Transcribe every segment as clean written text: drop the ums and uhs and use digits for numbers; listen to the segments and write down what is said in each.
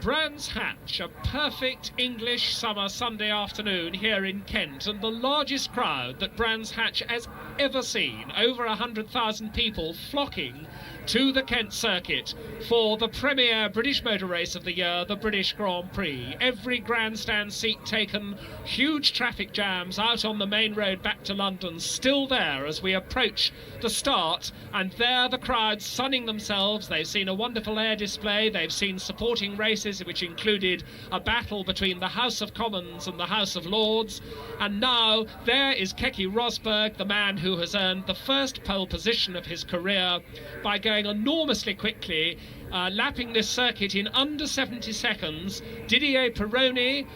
Brands Hatch, a perfect English summer Sunday afternoon here in Kent, and the largest crowd that Brands Hatch has ever seen, over 100,000 people flocking to the Kent circuit for the premier British motor race of the year, the British Grand Prix. Every grandstand seat taken, huge traffic jams out on the main road back to London, still there as we approach the start, and there the crowd sunning themselves. They've seen a wonderful air display, they've seen supporting races which included a battle between the House of Commons and the House of Lords, and now there is Pique Rosberg, the man who has earned the first pole position of his career by going enormously quickly, lapping this circuit in under 70 seconds. Didier Pironi,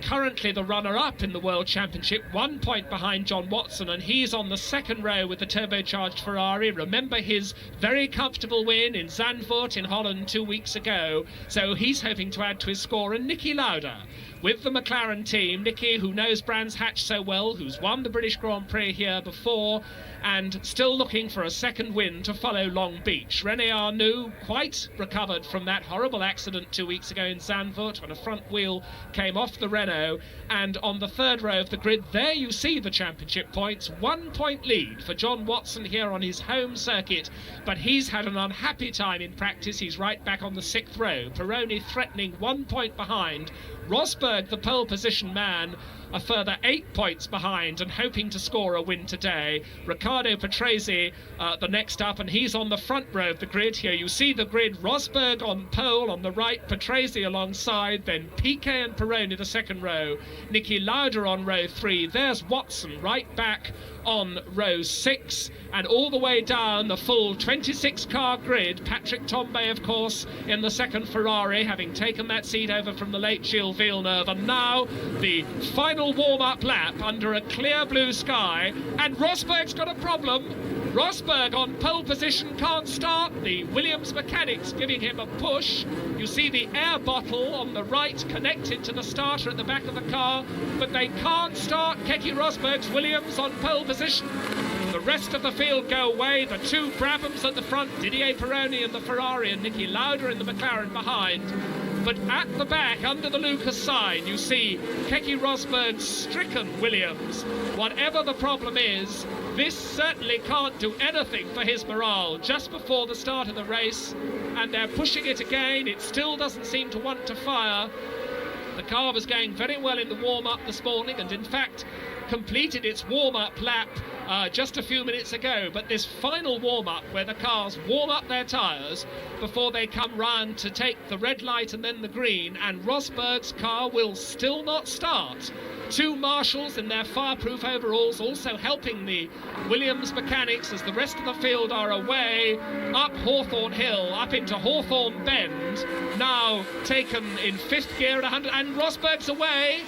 currently the runner-up in the World Championship, 1 point behind John Watson, and he's on the second row with the turbocharged Ferrari. Remember his very comfortable win in Zandvoort in Holland 2 weeks ago, so he's hoping to add to his score. And Niki Lauda with the McLaren team, Niki, who knows Brands Hatch so well, who's won the British Grand Prix here before, and still looking for a second win to follow Long Beach. René Arnoux quite recovered from that horrible accident 2 weeks ago in Zandvoort when a front wheel came off the Renault, and on the third row of the grid there you see the championship points. 1 point lead for John Watson here on his home circuit, but he's had an unhappy time in practice. He's right back on the sixth row. Pironi threatening 1 point behind. Rosberg, the pole position man, a further 8 points behind and hoping to score a win today. Riccardo Patrese the next up, and he's on the front row of the grid. Here you see the grid. Rosberg on pole on the right, Patrese alongside, then Pique and Pironi the second row, Niki Lauda on row 3. There's Watson right back on row 6, and all the way down the full 26 car grid, Patrick Tambay of course in the second Ferrari, having taken that seat over from the late Gilles Villeneuve. And now the final warm-up lap under a clear blue sky, and Rosberg's got a problem. Rosberg on pole position can't start. The Williams mechanics giving him a push. You see the air bottle on the right connected to the starter at the back of the car, but they can't start Pique Rosberg's Williams on pole position. The rest of the field go away. The two Brabhams at the front, Didier Pironi in the Ferrari and Niki Lauda in the McLaren behind. But at the back, under the Lucas sign, you see Pique Rosberg's stricken Williams. Whatever the problem is, this certainly can't do anything for his morale just before the start of the race, and they're pushing it again. It still doesn't seem to want to fire. The car was going very well in the warm-up this morning, and in fact completed its warm-up lap just a few minutes ago, but this final warm-up where the cars warm up their tyres before they come round to take the red light and then the green, and Rosberg's car will still not start. Two marshals in their fireproof overalls also helping the Williams mechanics as the rest of the field are away up Hawthorne Hill, up into Hawthorne Bend, now taken in fifth gear at 100, and Rosberg's away.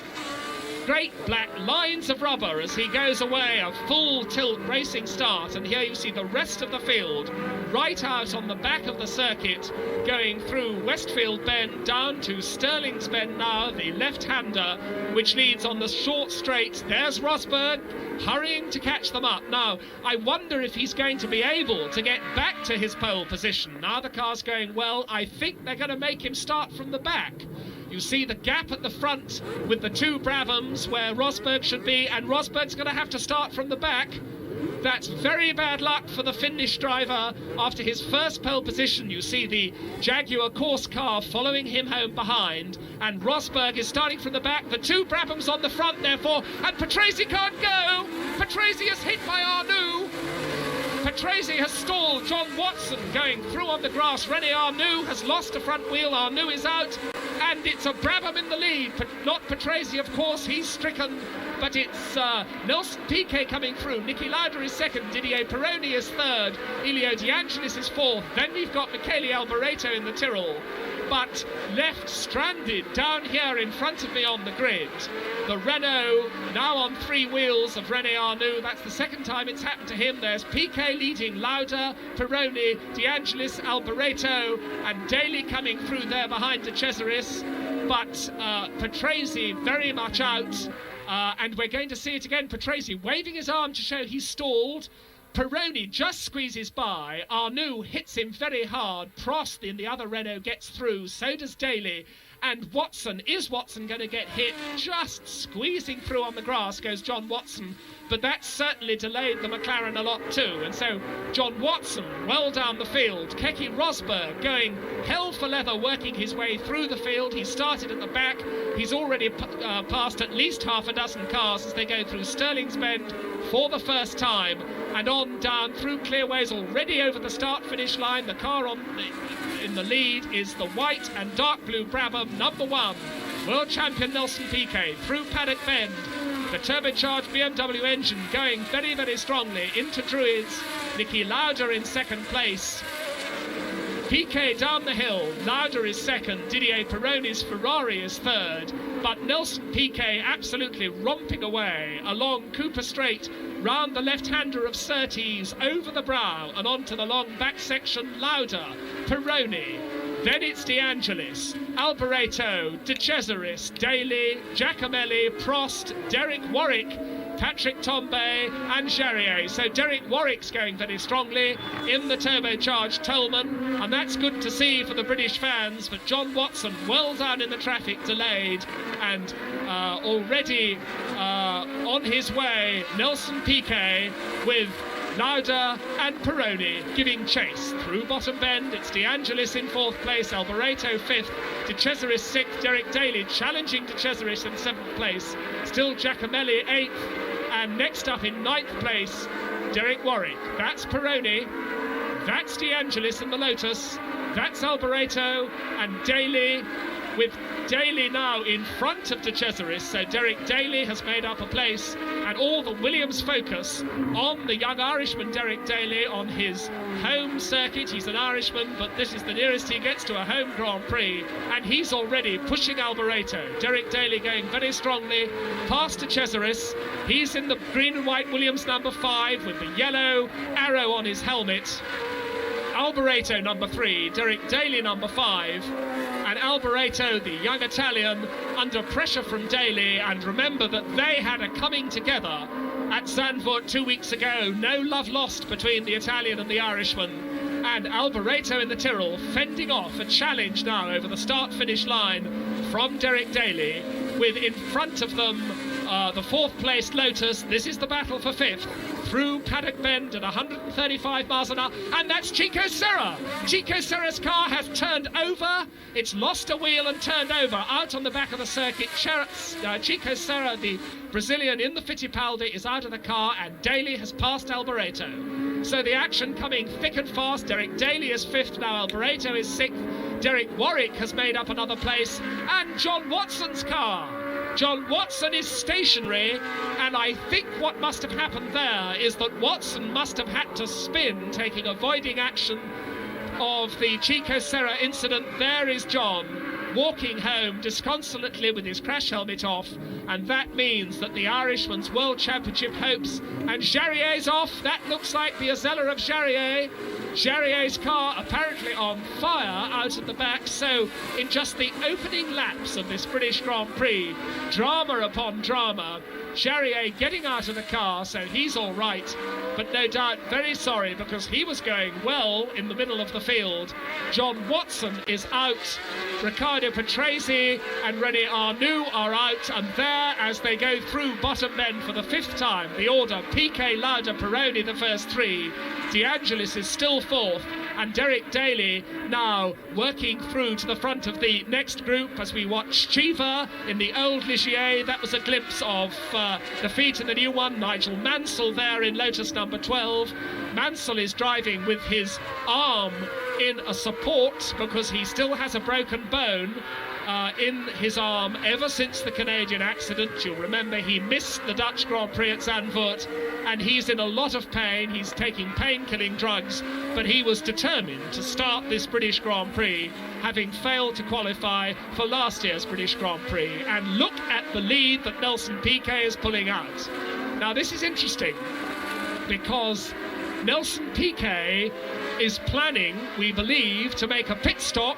Great black lines of rubber as he goes away, a full tilt racing start, and here you see the rest of the field right out on the back of the circuit, going through Westfield Bend down to Stirling's Bend now, the left-hander, which leads on the short straight. There's Rosberg hurrying to catch them up. Now, I wonder if he's going to be able to get back to his pole position. Now the car's going well. I think they're going to make him start from the back. You see the gap at the front with the two Brabhams where Rosberg should be, and Rosberg's going to have to start from the back. That's very bad luck for the Finnish driver after his first pole position. You see the Jaguar course car following him home behind, and Rosberg is starting from the back. The two Brabhams on the front therefore, and Patrese can't go. Patrese is hit by Arnoux. Patrese has stalled. John Watson going through on the grass. René Arnoux has lost a front wheel. Arnoux is out, and it's a Brabham in the lead, but not Patrese, of course. He's stricken, but it's Nelson Pique coming through. Niki Lauda is second, Didier Pironi is third, Elio De Angelis is fourth. Then we've got Michele Alboreto in the Tyrrell, but left stranded down here in front of me on the grid. The Renault now on three wheels of René Arnoux. That's the second time it's happened to him. There's Pique leading Lauda, Pironi, De Angelis, Alboreto, and Daly coming through there behind De Cesaris. But Patrese very much out, and we're going to see it again. Patrese waving his arm to show he's stalled. Pironi just squeezes by. Arnoux hits him very hard. Prost in the other Renault gets through. So does Daly. And Watson, is Watson going to get hit? Just squeezing through on the grass goes John Watson, but that certainly delayed the McLaren a lot too. And so John Watson well down the field. Keke Rosberg going hell for leather, working his way through the field. He started at the back. He's already passed at least half a dozen cars as they go through Stirling's Bend for the first time, and on down through Clearways, already over the start-finish line. The car in the lead is the white and dark blue Brabham, number 1, world champion Nelson Pique, through Paddock Bend. The turbocharged BMW engine going very, very strongly into Druids. Niki Lauda in second place. Pique down the hill, Lauda is second, Didier Pironi's Ferrari is third, but Nelson Pique absolutely romping away along Cooper Straight, round the left-hander of Surtees, over the brow and onto the long back section. Lauda, Pironi, then it's De Angelis, Alboreto, De Cesaris, Daly, Giacomelli, Prost, Derek Warrick, Patrick Tambay and Jarier. So Derek Warwick's going very strongly in the turbocharged Tolman, and that's good to see for the British fans. But John Watson well down in the traffic, delayed, and already on his way, Nelson Pique with Lauda and Pironi giving chase through Bottom Bend. It's De Angelis in 4th place, Alboreto 5th, De Cesaris 6th, Derek Daly challenging De Cesaris in 7th place, still Giacomelli 8th, and next up in 9th place, Derek Warwick. That's Pironi, that's De Angelis in the Lotus, that's Alboreto and Daly, with Daly now in front of De Cesaris. So Derek Daly has made up a place, and all the Williams focus on the young Irishman Derek Daly on his home circuit. He's an Irishman, but this is the nearest he gets to a home Grand Prix, and he's already pushing Alboreto. Derek Daly going very strongly past De Cesaris. He's in the green and white Williams number 5 with the yellow arrow on his helmet. Alboreto number 3, Derek Daly number 5, and Alboreto, the young Italian, under pressure from Daly. And remember that they had a coming together at Zandvoort 2 weeks ago. No love lost between the Italian and the Irishman. And Alboreto in the Tyrrell fending off a challenge now over the start-finish line from Derek Daly, with in front of them the 4th place Lotus. This is the battle for 5th through Paddock Bend at 135 miles an hour, and that's Chico Serra. Chico Serra's car has turned over. It's lost a wheel and turned over out on the back of the circuit. Chico Serra, the Brazilian in the Fittipaldi, is out of the car, and Daly has passed Alboreto. So the action coming thick and fast. Derek Daly is 5th now, Alboreto is 6th. Derek Warwick has made up another place, and John Watson's car. John Watson is stationary, and I think what must have happened there is that Watson must have had to spin, avoiding action of the Chico Serra incident. There is John walking home disconsolately with his crash helmet off, and that means that the Irishman's World Championship hopes, and Jarrier's off. That looks like the Azella of Jarrier. Jarrier's car apparently on fire out at the back. So in just the opening laps of this British Grand Prix, drama upon drama. Jarrier getting out of the car, so he's all right, but no doubt very sorry, because he was going well in the middle of the field. John Watson is out. Riccardo Patrese and René Arnoux are out, and there, as they go through Bottom Bend for the 5th time, the order: Pique, Lauda, Pironi, the first 3. De Angelis is still 4th, and Derek Daly now working through to the front of the next group as we watch Chiva in the old Ligier. That was a glimpse of the feet in the new one. Nigel Mansell there in Lotus number 12. Mansell is driving with his arm in a support because he still has a broken bone in his arm ever since the Canadian accident. You'll remember he missed the Dutch Grand Prix at Zandvoort, and he's in a lot of pain. He's taking pain-killing drugs, but he was determined to start this British Grand Prix, having failed to qualify for last year's British Grand Prix. And look at the lead that Nelson Pique is pulling out. Now this is interesting, because Nelson Pique is planning, we believe, to make a pit stop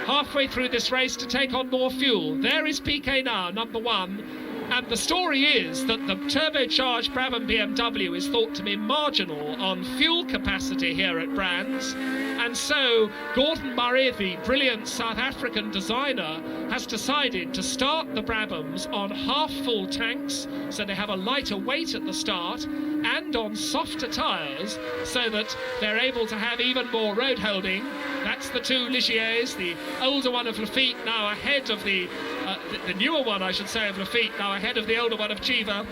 halfway through this race to take on more fuel. There is Pique now, number 1, And the story is that the turbocharged Brabham BMW is thought to be marginal on fuel capacity here at Brands. And so Gordon Murray, the brilliant South African designer, has decided to start the Brabhams on half-full tanks, so they have a lighter weight at the start, and on softer tyres, so that they're able to have even more road holding. That's the two Ligiers, the older one of Lafitte now ahead of the newer one, I should say, of Lafitte, now ahead of the older one of Chiva.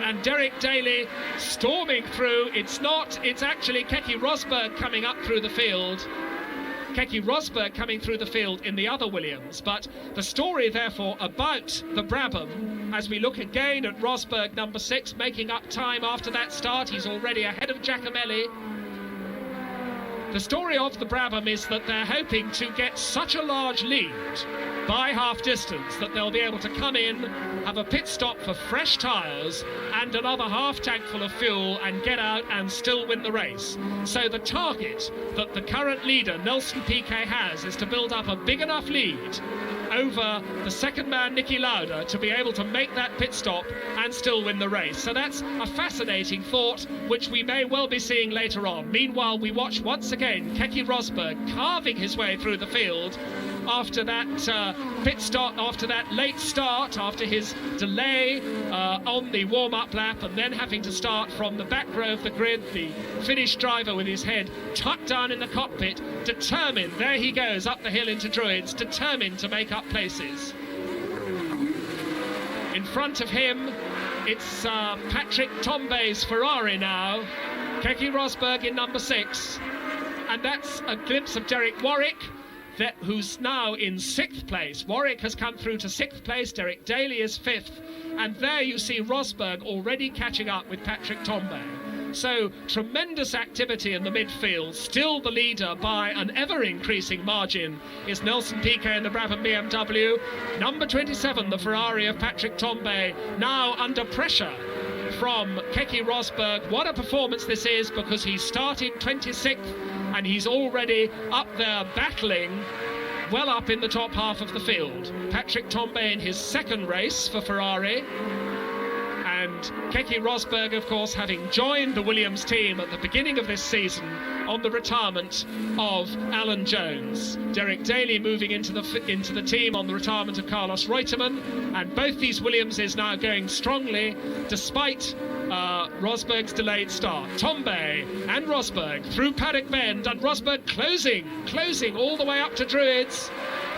And Derek Daly storming through. It's actually Keke Rosberg coming up through the field. Keke Rosberg coming through the field in the other Williams. But the story, therefore, about the Brabham, as we look again at Rosberg, number 6, making up time after that start. He's already ahead of Giacomelli. The story of the Brabham is that they're hoping to get such a large lead by half distance that they'll be able to come in, have a pit stop for fresh tyres and another half tank full of fuel and get out and still win the race. So the target that the current leader, Nelson Pique, has is to build up a big enough lead over the second man, Niki Lauda, to be able to make that pit stop and still win the race. So that's a fascinating thought, which we may well be seeing later on. Meanwhile, we watch once again Keke Rosberg carving his way through the field after that pit stop, after that late start, after his delay on the warm-up lap, and then having to start from the back row of the grid, the Finnish driver with his head tucked down in the cockpit, determined, there he goes up the hill into Druids, determined to make up places. In front of him, it's Patrick Tombé's Ferrari now, Keke Rosberg in number 6, and that's a glimpse of Derek Warrick, who's now in 6th place. Warrick has come through to 6th place, Derek Daly is 5th, and there you see Rosberg already catching up with Patrick Tombé. So tremendous activity in the midfield. Still the leader by an ever-increasing margin is Nelson Pique in the Brabham BMW. Number 27, the Ferrari of Patrick Tombé, now under pressure from Keke Rosberg. What a performance this is, because he started 26th and he's already up there battling well up in the top half of the field. Patrick Tombé in his 2nd race for Ferrari. And Keke Rosberg, of course, having joined the Williams team at the beginning of this season on the retirement of Alan Jones. Derek Daly moving into the team on the retirement of Carlos Reutemann. And both these Williamses now going strongly despite Rosberg's delayed start. Tombé and Rosberg through Paddock Bend, and Rosberg closing all the way up to Druids.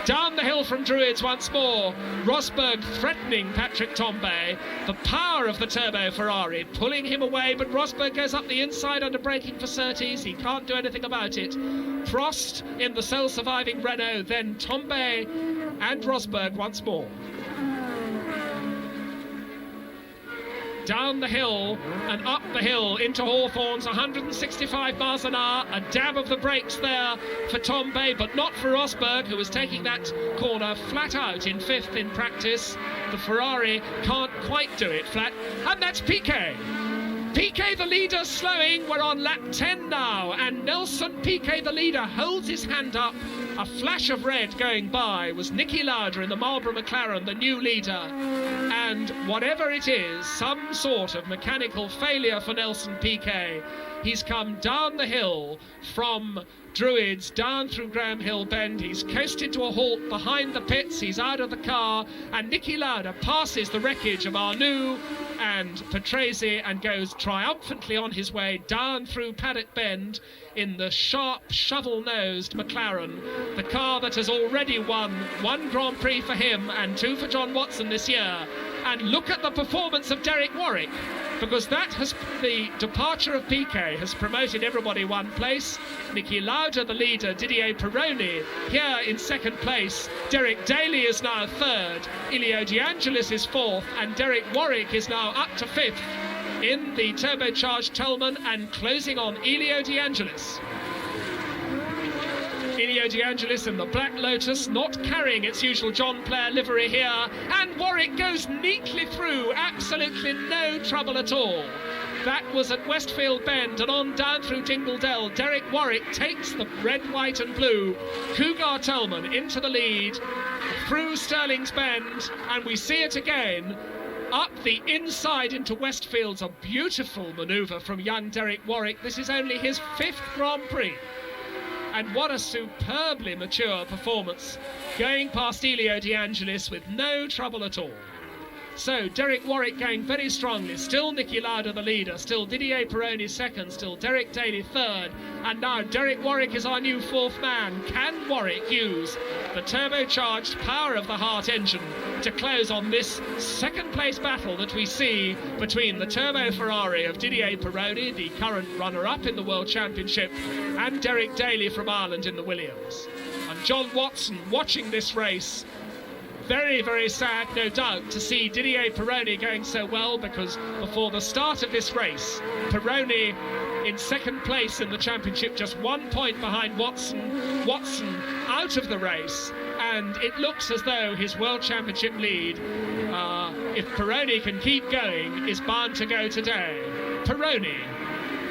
Down the hill from Druids once more, Rosberg threatening Patrick Tombé. The power of the turbo Ferrari pulling him away, but Rosberg goes up the inside under braking for Surtees. He can't do anything about it. Prost in the sole surviving Renault, then Tombé and Rosberg once more. Down the hill and up the hill into Hawthorns, 165 miles an hour, a dab of the brakes there for Tombé, but not for Rosberg, who was taking that corner flat out in 5th in practice. The Ferrari can't quite do it flat, and that's Pique. Pique the leader slowing, we're on lap 10 now, and Nelson Pique the leader holds his hand up. A flash of red going by was Niki Lauda in the Marlboro McLaren, the new leader. And whatever it is, some sort of mechanical failure for Nelson Pique. He's come down the hill from Druids, down through Graham Hill Bend. He's coasted to a halt behind the pits. He's out of the car, and Niki Lauda passes the wreckage of Arnoux and Patrese and goes triumphantly on his way down through Paddock Bend in the sharp, shovel-nosed McLaren, the car that has already won 1 Grand Prix for him and 2 for John Watson this year. And look at the performance of Derek Warrick, because the departure of Pique has promoted everybody 1 place. Niki Lauda the leader, Didier Pironi here in 2nd place. Derek Daly is now 3rd, Ilio De Angelis is 4th, and Derek Warrick is now up to 5th in the turbocharged Tellman and closing on Ilio De Angelis. Ilio De Angelis in the Black Lotus, not carrying its usual John Player livery here, and Warrick goes neatly through, absolutely no trouble at all. That was at Westfield Bend, and on down through Dingle Dell. Derek Warrick takes the red, white and blue Cougar Tellman into the lead through Stirling's Bend, and we see it again. Up the inside into Westfield's a beautiful manoeuvre from young Derek Warrick. This is only his 5th Grand Prix. And what a superbly mature performance, going past Elio De Angelis with no trouble at all. So Derek Warrick going very strongly, still Niki Lauda the leader, still Didier Pironi second, still Derek Daly third, and now Derek Warrick is our new 4th man. Can Warrick use the turbocharged power of the Hart engine to close on this 2nd place battle that we see between the Turbo Ferrari of Didier Pironi, the current runner-up in the World Championship, and Derek Daly from Ireland in the Williams? And John Watson watching this race, very, very sad, no doubt, to see Didier Pironi going so well, because before the start of this race, Pironi in 2nd place in the championship, just 1 point behind Watson. Watson out of the race, and it looks as though his World Championship lead, if Pironi can keep going, is bound to go today. Pironi,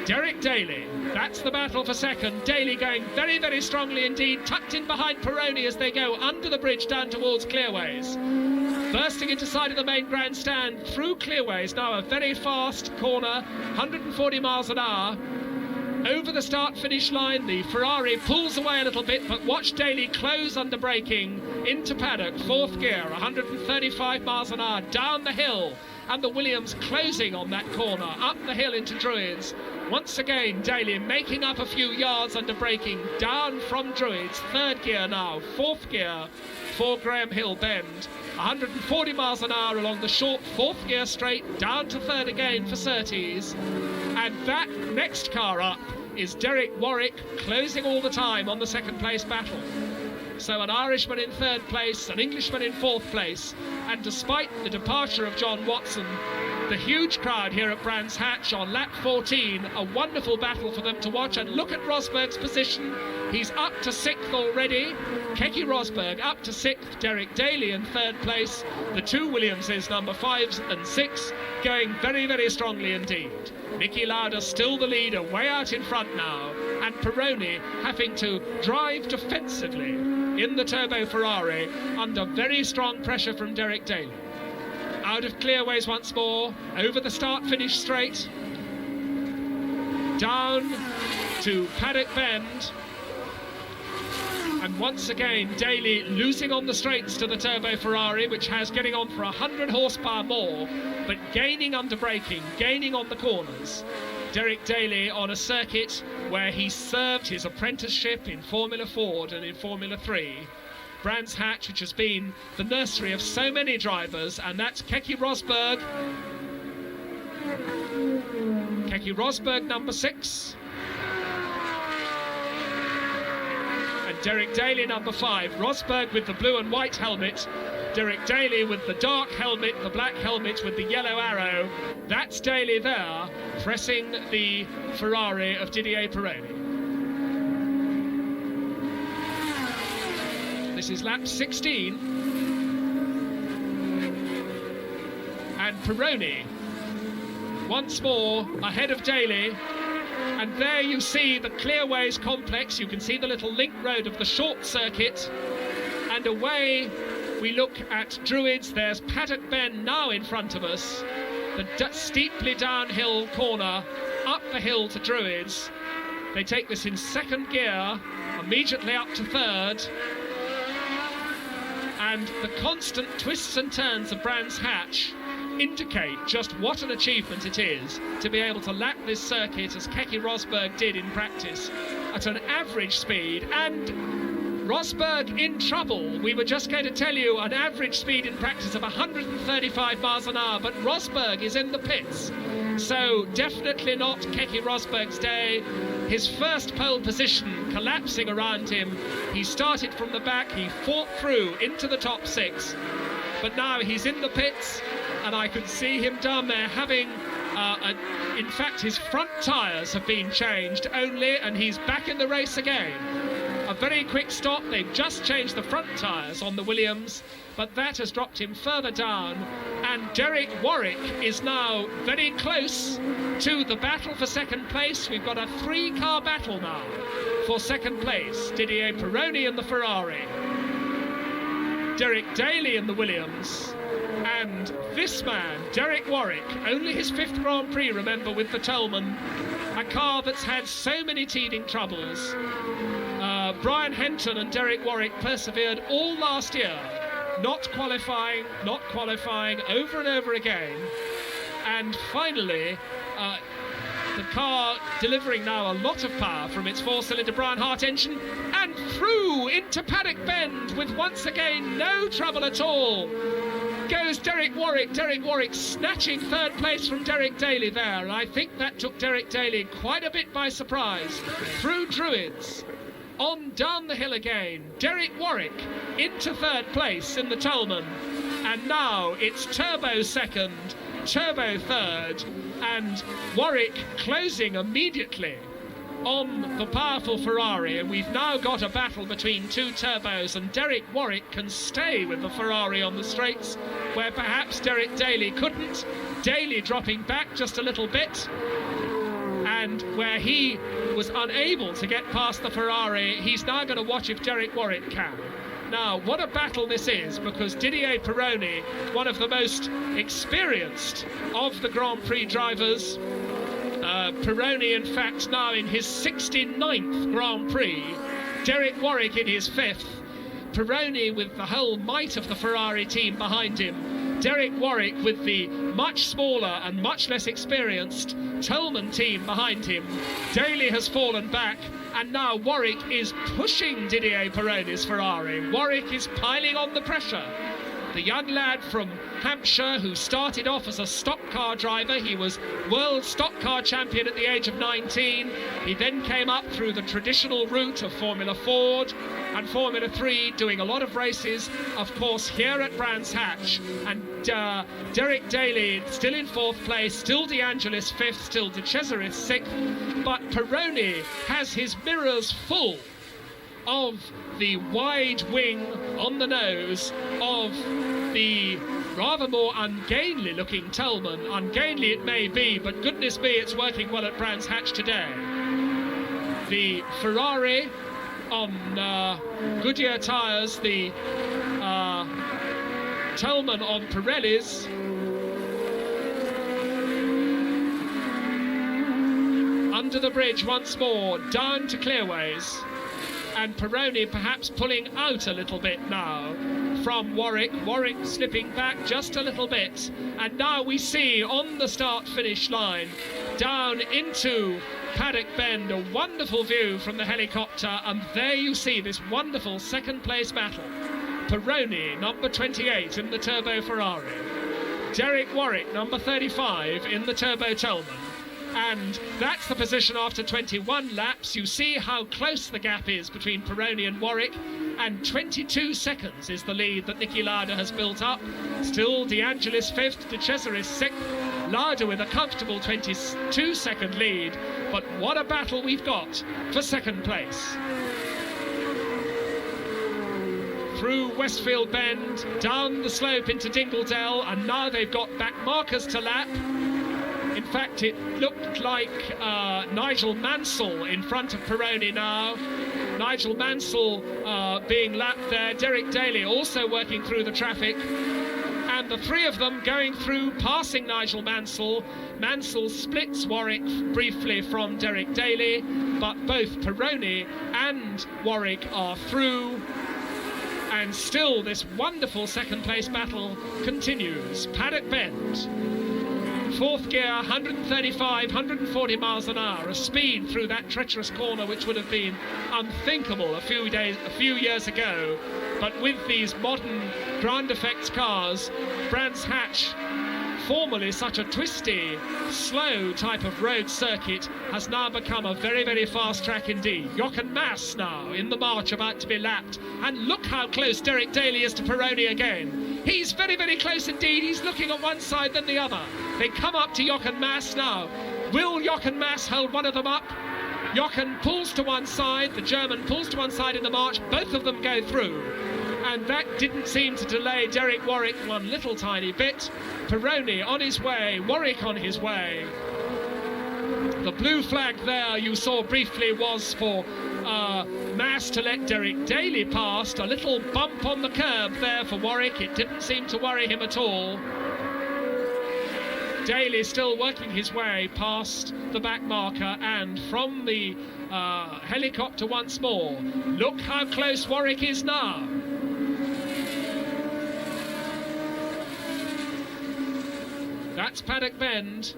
Derek Daly, that's the battle for second. Daly going very, very strongly indeed, tucked in behind Pironi as they go under the bridge down towards Clearways. Bursting into side of the main grandstand through Clearways, now a very fast corner, 140 miles an hour. Over the start-finish line, the Ferrari pulls away a little bit, but watch Daly close under braking into paddock, 4th gear, 135 miles an hour down the hill, and the Williams closing on that corner, up the hill into Druids. Once again, Daly making up a few yards under braking, down from Druids, 3rd gear now, 4th gear for Graham Hill Bend. 140 miles an hour along the short 4th gear straight, down to 3rd again for Surtees. And that next car up is Derek Warrick, closing all the time on the 2nd place battle. So an Irishman in 3rd place, an Englishman in 4th place, and despite the departure of John Watson, the huge crowd here at Brands Hatch on lap 14, a wonderful battle for them to watch. And look at Rosberg's position. He's up to 6th already. Keke Rosberg up to 6th. Derek Daly in 3rd place. The 2 Williamses, number 5 and 6, going very, very strongly indeed. Niki Lauda still the leader, way out in front now. And Pironi having to drive defensively in the Turbo Ferrari under very strong pressure from Derek Daly. Out of Clearways once more, over the start-finish straight, down to Paddock Bend, and once again Daly losing on the straights to the Turbo Ferrari, which has getting on for 100 horsepower more, but gaining under braking, gaining on the corners. Derek Daly on a circuit where he served his apprenticeship in Formula Ford and in Formula 3. Brands Hatch, which has been the nursery of so many drivers, and that's Keke Rosberg. Keke Rosberg, number 6. And Derek Daly, number 5. Rosberg with the blue and white helmet. Derek Daly with the dark helmet, the black helmet with the yellow arrow. That's Daly there, pressing the Ferrari of Didier Pironi. This is lap 16, and Pironi once more ahead of Daly, and there you see the Clearways complex. You can see the little link road of the short circuit, and away we look at Druids. There's Paddock Bend now in front of us, the steeply downhill corner up the hill to Druids. They take this in 2nd gear, immediately up to 3rd. And the constant twists and turns of Brands Hatch indicate just what an achievement it is to be able to lap this circuit as Keke Rosberg did in practice at an average speed. And Rosberg in trouble. We were just going to tell you an average speed in practice of 135 miles an hour, but Rosberg is in the pits. So definitely not Keke Rosberg's day. His first pole position collapsing around him. He started from the back, he fought through into the top 6, but now he's in the pits, and I could see him down there having, in fact his front tyres have been changed only, and he's back in the race again. A very quick stop. They've just changed the front tyres on the Williams, but that has dropped him further down, and Derek Warrick is now very close to the battle for 2nd place. We've got a 3-car battle now for 2nd place. Didier Pironi in the Ferrari, Derek Daly in the Williams, And this man, Derek Warrick, only his 5th Grand Prix, remember, with the Tolman, a car that's had so many teething troubles. Brian Henton and Derek Warrick persevered all last year, not qualifying, over and over again. And finally, the car delivering now a lot of power from its 4-cylinder Brian Hart engine, and through into Paddock Bend with once again no trouble at all goes Derek Warrick. Derek Warrick snatching 3rd place from Derek Daly there, and I think that took Derek Daly quite a bit by surprise. Through Druids, on down the hill again, Derek Warrick into 3rd place in the Tolman, and now it's Turbo 2nd, Turbo 3rd, and Warrick closing immediately on the powerful Ferrari, and we've now got a battle between 2 turbos, and Derek Warrick can stay with the Ferrari on the straights where perhaps Derek Daly couldn't. Daly dropping back just a little bit, and where he was unable to get past the Ferrari, he's now going to watch if Derek Warrick can. Now, what a battle this is, because Didier Pironi, one of the most experienced of the Grand Prix drivers, Pironi, in fact, now in his 69th Grand Prix, Derek Warrick in his 5th, Pironi with the whole might of the Ferrari team behind him, Derek Warrick with the much smaller and much less experienced Tolman team behind him. Daly has fallen back, and now Warrick is pushing Didier Pironi's Ferrari. Warrick is piling on the pressure. The young lad from Hampshire, who started off as a stock car driver, he was world stock car champion at the age of 19. He then came up through the traditional route of Formula Ford and Formula 3, doing a lot of races, of course, here at Brands Hatch. And Derek Daly still in 4th place, still De Angelis 5th, still De Cesaris 6th, but Pironi has his mirrors full of the wide wing on the nose of the rather more ungainly looking Tolman. Ungainly it may be, but goodness me, it's working well at Brands Hatch today. The Ferrari on Goodyear tyres, the Tolman on Pirellis. Under the bridge once more, down to clearways. And Pironi perhaps pulling out a little bit now from Warrick. Warrick slipping back just a little bit. And now we see on the start-finish line, down into Paddock Bend, a wonderful view from the helicopter. And there you see this wonderful 2nd place battle. Pironi, number 28 in the Turbo Ferrari. Derek Warrick, number 35 in the Turbo Tolman. And that's the position after 21 laps. You see how close the gap is between Pironi and Warrick, and 22 seconds is the lead that Niki Lauda has built up. Still De Angelis 5th, De Cesaris 6th, Lauda with a comfortable 22-second lead. But what a battle we've got for 2nd place. Through Westfield Bend, down the slope into Dingledell, and now they've got back markers to lap. In fact, it looked like Nigel Mansell in front of Pironi now. Nigel Mansell being lapped there. Derek Daly also working through the traffic. And the 3 of them going through, passing Nigel Mansell. Mansell splits Warrick briefly from Derek Daly, but both Pironi and Warrick are through. And still this wonderful 2nd place battle continues. Paddock Bend. 4th gear, 135, 140 miles an hour, a speed through that treacherous corner which would have been unthinkable a few years ago. But with these modern ground effects cars, Brands Hatch, formerly such a twisty, slow type of road circuit, has now become a very, very fast track indeed. Jochen Mass now in the march, about to be lapped. And look how close Derek Daly is to Pironi again. He's very, very close indeed. He's looking at one side then the other. They come up to Jochen Mass now. Will Jochen Mass hold one of them up? Jochen pulls to one side, the German pulls to one side in the march, both of them go through. And that didn't seem to delay Derek Warrick one little tiny bit. Pironi on his way, Warrick on his way. The blue flag there you saw briefly was for Mass to let Derek Daly past. A little bump on the curb there for Warrick. It didn't seem to worry him at all. Daly still working his way past the back marker, and from the helicopter once more. Look how close Warrick is now. That's Paddock Bend.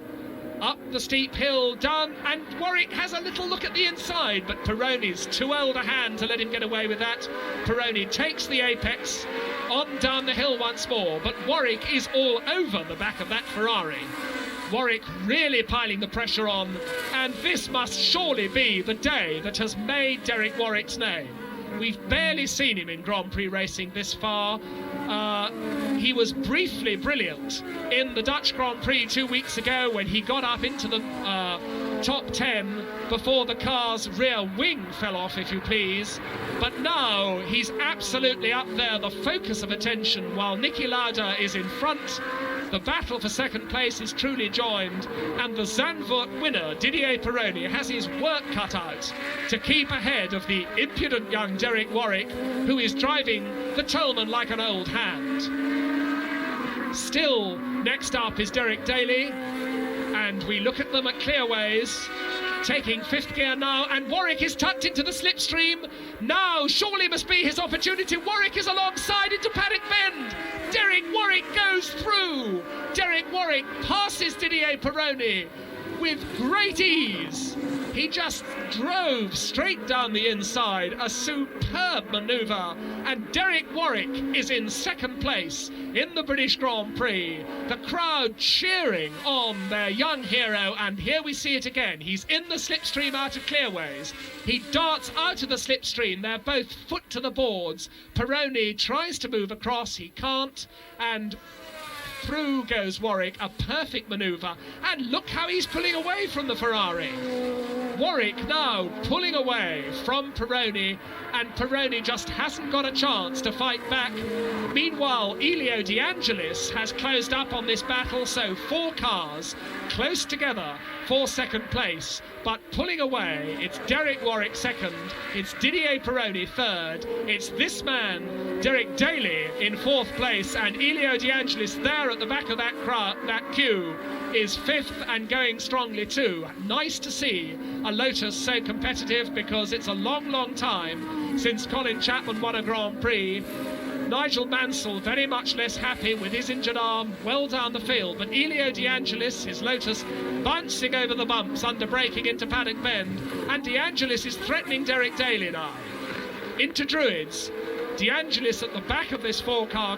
Up the steep hill, down, and Warrick has a little look at the inside, but Pironi's too old a hand to let him get away with that. Pironi takes the apex on down the hill once more, but Warrick is all over the back of that Ferrari. Warrick really piling the pressure on, and this must surely be the day that has made Derek Warrick's name. We've barely seen him in Grand Prix racing this far. He was briefly brilliant in the Dutch Grand Prix 2 weeks ago when he got up into the top 10 before the car's rear wing fell off, if you please. But now he's absolutely up there, the focus of attention, while Niki Lauda is in front. The battle for second place is truly joined, and the Zandvoort winner, Didier Pironi, has his work cut out to keep ahead of the impudent young Derek Warrick, who is driving the Tolman like an old hand. Still, next up is Derek Daly, and we look at them at Clearways, taking fifth gear now, and Warrick is tucked into the slipstream. Now, surely must be his opportunity. Warrick is alongside into Paddock Bend. Derek Warrick goes through. Derek Warrick passes Didier Pironi with great ease. He just drove straight down the inside, a superb manoeuvre, and Derek Warrick is in second place in the British Grand Prix. The crowd cheering on their young hero, and here we see it again. He's in the slipstream out of Clearways. He darts out of the slipstream. They're both foot to the boards. Pironi tries to move across. He can't, and through goes Warrick, a perfect manoeuvre, and look how he's pulling away from the Ferrari. Warrick now pulling away from Pironi, and Pironi just hasn't got a chance to fight back. Meanwhile, Elio De Angelis has closed up on this battle, so 4 cars close together for second place, but pulling away. It's Derek Warrick second, it's Didier Pironi third, it's this man, Derek Daly, in fourth place, and Elio De Angelis there at the back of that queue is fifth and going strongly too. Nice to see a Lotus so competitive, because it's a long time since Colin Chapman won a Grand Prix. Nigel Mansell very much less happy with his injured arm well down the field, but Elio De Angelis, his Lotus, bouncing over the bumps under braking into Paddock Bend, and De Angelis is threatening Derek Daly now. Into Druids. De Angelis at the back of this 4-car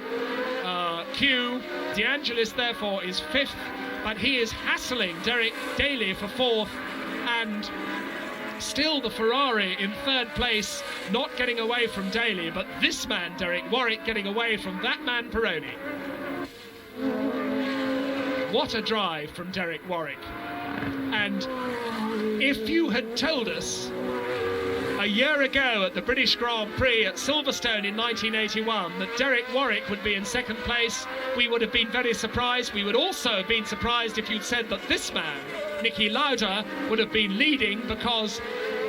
queue. De Angelis therefore is fifth, but he is hassling Derek Daly for fourth, and still the Ferrari in third place, not getting away from Daly, but this man, Derek Warrick, getting away from that man, Pironi. What a drive from Derek Warrick. And if you had told us a year ago at the British Grand Prix at Silverstone in 1981 that Derek Warrick would be in second place, we would have been very surprised. We would also have been surprised if you'd said that this man, Niki Lauda, would have been leading, because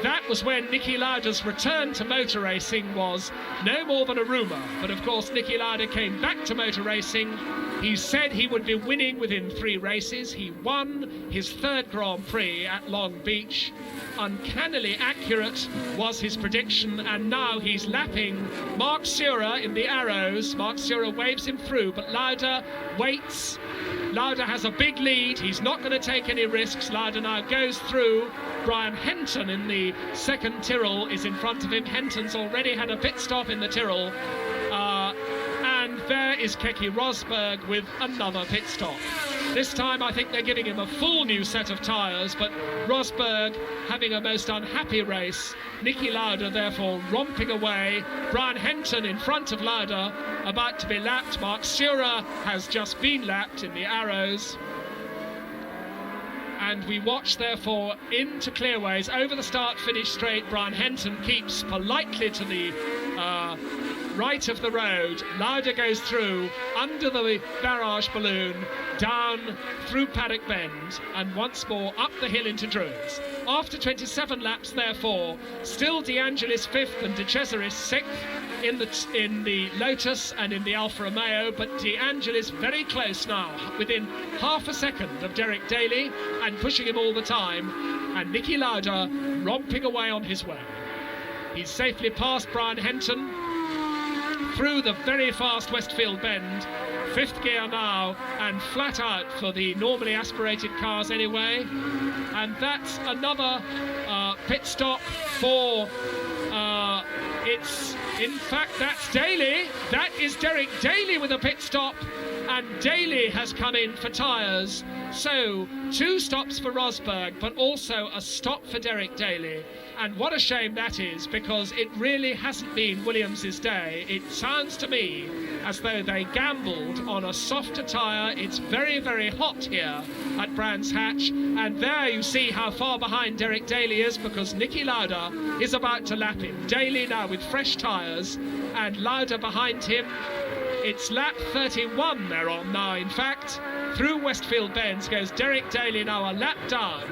that was when Niki Lauda's return to motor racing was no more than a rumour. But of course Niki Lauda came back to motor racing. He said he would be winning within 3 races. He won his third Grand Prix at Long Beach. Uncannily accurate was his prediction, and now he's lapping Mark Seurer in the Arrows. Mark Seurer waves him through, but Lauda waits. Lauda has a big lead. He's not going to take any risks. Lauda now goes through. Brian Henton in the second Tyrrell is in front of him. Henton's already had a pit stop in the Tyrrell. And there is Keke Rosberg with another pit stop. This time I think they're giving him a full new set of tyres, but Rosberg having a most unhappy race. Niki Lauda therefore romping away. Brian Henton in front of Lauda, about to be lapped. Mark Seurer has just been lapped in the Arrows. And we watch therefore into Clearways over the start-finish straight. Brian Henton keeps politely to the right of the road. Lauda goes through, under the barrage balloon, down through Paddock Bend, and once more up the hill into Druids. After 27 laps, therefore, still De Angelis 5th and De Cesaris 6th in the Lotus and in the Alfa Romeo, but De Angelis very close now, within half a second of Derek Daly and pushing him all the time, and Niki Lauda romping away on his way. He's safely past Brian Henton through the very fast Westfield Bend, 5th gear now, and flat out for the normally aspirated cars anyway. And that's another pit stop for in fact that's Daly. That is Derek Daly with a pit stop, and Daly has come in for tyres. So 2 stops for Rosberg, but also a stop for Derek Daly. And what a shame that is, because it really hasn't been Williams' day. It sounds to me as though they gambled on a softer tyre. It's very, very hot here at Brands Hatch, and there you see how far behind Derek Daly is, because Niki Lauda is about to lap him. Daly now with fresh tyres, and Lauda behind him. It's lap 31 they're on now, in fact. Through Westfield Bends goes Derek Daly, now a lap down,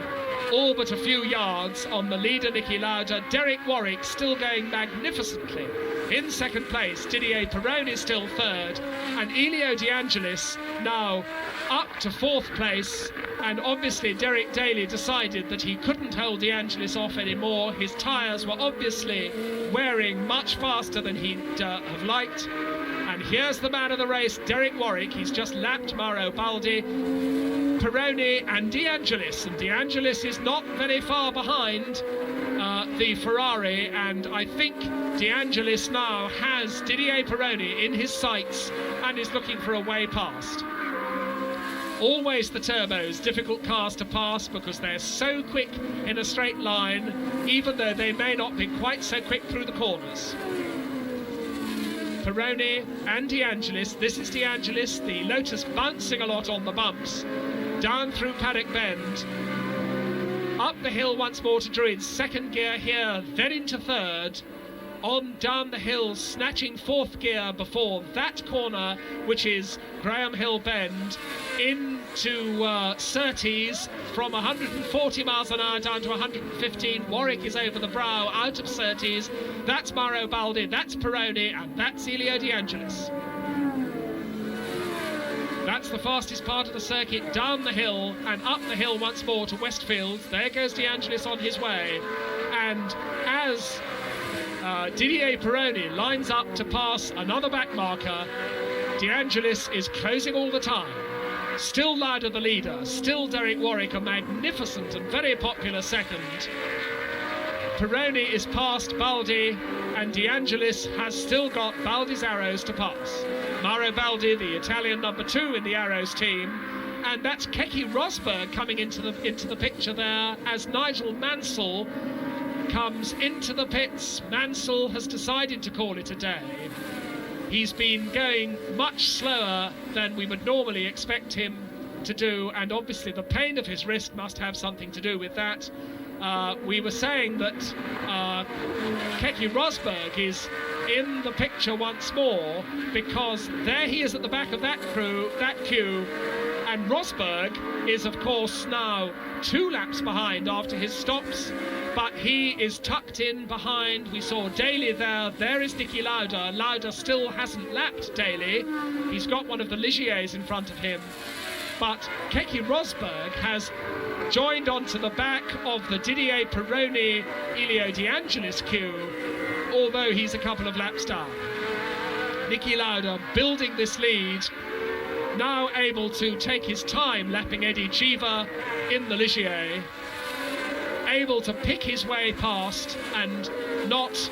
all but a few yards on the leader Niki Lauda. Derek Warrick still going magnificently in second place. Didier Pironi still third, and Elio De Angelis now up to 4th place. And obviously Derek Daly decided that he couldn't hold De Angelis off anymore. His tyres were obviously wearing much faster than he'd have liked. And here's the man of the race, Derek Warrick. He's just lapped Mauro Baldi, Pironi and De Angelis. And De Angelis is not very far behind the Ferrari, and I think De Angelis now has Didier Pironi in his sights and is looking for a way past. Always the turbos, difficult cars to pass because they're so quick in a straight line, even though they may not be quite so quick through the corners. Pironi and De Angelis. This is De Angelis, the Lotus bouncing a lot on the bumps, down through Paddock Bend, up the hill once more to Druids, 2nd gear here, then into 3rd, on down the hill, snatching 4th gear before that corner, which is Graham Hill Bend, into Surtees from 140 miles an hour down to 115. Warwick is over the brow, out of Surtees. That's Mauro Baldi, that's Pironi, and that's Elio De Angelis. That's the fastest part of the circuit, down the hill and up the hill once more to Westfield. There goes De Angelis on his way, and as Didier Pironi lines up to pass another back marker, De Angelis is closing all the time. Still Lauda the leader, still Derek Warwick a magnificent and very popular second. Pironi is past Baldi, and De Angelis has still got Baldi's arrows to pass. Mauro Baldi, the Italian number 2 in the arrows team, and that's Keke Rosberg coming into the picture there as Nigel Mansell comes into the pits. Mansell has decided to call it a day. He's been going much slower than we would normally expect him to do, and obviously the pain of his wrist must have something to do with that. We were saying that Keke Rosberg is in the picture once more because there he is at the back of that queue, and Rosberg is of course now 2 laps behind after his stops, but he is tucked in behind. We saw Daly there is Niki Lauda. Lauda still hasn't lapped Daly. He's got one of the Ligiers in front of him, but Keke Rosberg has joined onto the back of the Didier Pironi Elio De Angelis queue, although he's a couple of laps down. Niki Lauda building this lead, now able to take his time lapping Eddie Cheever in the Ligier, able to pick his way past and not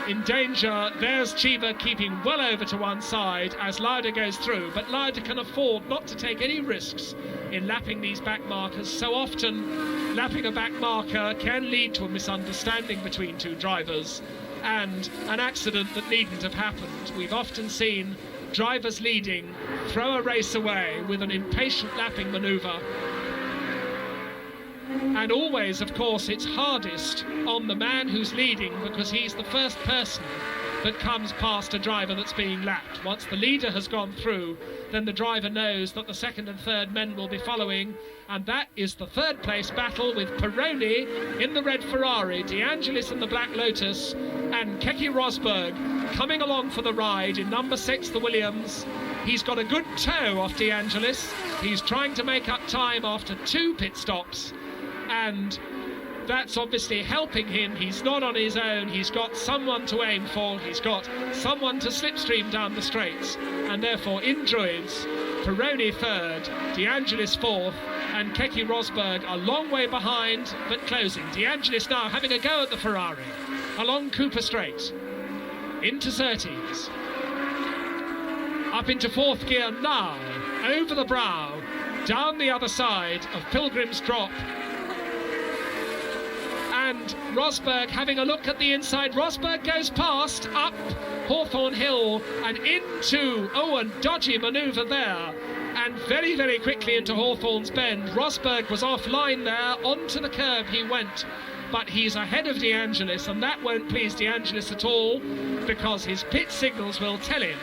in danger. There's Cheever keeping well over to one side as Lauda goes through, but Lauda can afford not to take any risks in lapping these back markers. So often lapping a back marker can lead to a misunderstanding between 2 drivers and an accident that needn't have happened. We've often seen drivers leading throw a race away with an impatient lapping manoeuvre. And always, of course, it's hardest on the man who's leading because he's the first person that comes past a driver that's being lapped. Once the leader has gone through, then the driver knows that the second and third men will be following, and that is the third place battle with Pironi in the red Ferrari, De Angelis in the black Lotus, and Keke Rosberg coming along for the ride in number 6, the Williams. He's got a good toe off De Angelis. He's trying to make up time after 2 pit stops, and that's obviously helping him. He's not on his own. He's got someone to aim for. He's got someone to slipstream down the straights. And therefore, in Druids, Pironi third, De Angelis fourth, and Keke Rosberg a long way behind, but closing. De Angelis now having a go at the Ferrari along Cooper Straight, into Surtees, up into fourth gear now, over the brow, down the other side of Pilgrim's Drop. And Rosberg having a look at the inside. Rosberg goes past, up Hawthorne Hill and into, a dodgy manoeuvre there, and very, very quickly into Hawthorne's Bend. Rosberg was offline there, onto the curb he went, but he's ahead of De Angelis, and that won't please De Angelis at all, because his pit signals will tell him